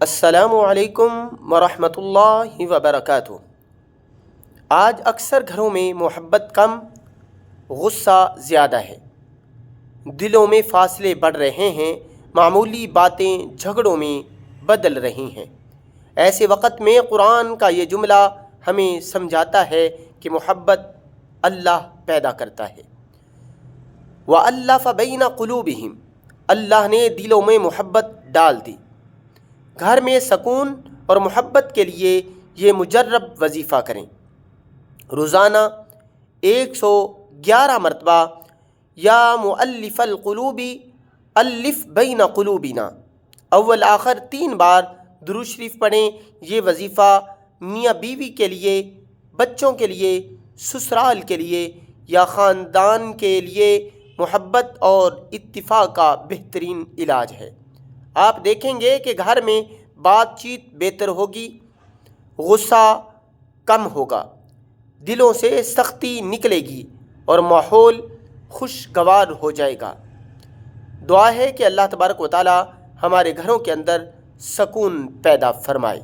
السلام علیکم ورحمۃ اللہ وبرکاتہ۔ آج اکثر گھروں میں محبت کم، غصہ زیادہ ہے۔ دلوں میں فاصلے بڑھ رہے ہیں، معمولی باتیں جھگڑوں میں بدل رہی ہیں۔ ایسے وقت میں قرآن کا یہ جملہ ہمیں سمجھاتا ہے کہ محبت اللہ پیدا کرتا ہے۔ وَأَلَّفَ بَيْنَ قُلُوبِهِمْ، اللہ نے دلوں میں محبت ڈال دی۔ گھر میں سکون اور محبت کے لیے یہ مجرب وظیفہ کریں۔ روزانہ 111 مرتبہ یا مؤلف القلوب الف بین قلوبنا، اول آخر 3 بار درود شریف پڑھیں۔ یہ وظیفہ میاں بیوی کے لیے، بچوں کے لیے، سسرال کے لیے یا خاندان کے لیے محبت اور اتفاق کا بہترین علاج ہے۔ آپ دیکھیں گے کہ گھر میں بات چیت بہتر ہوگی، غصہ کم ہوگا، دلوں سے سختی نکلے گی اور ماحول خوشگوار ہو جائے گا۔ دعا ہے کہ اللہ تبارک و تعالی ہمارے گھروں کے اندر سکون پیدا فرمائے۔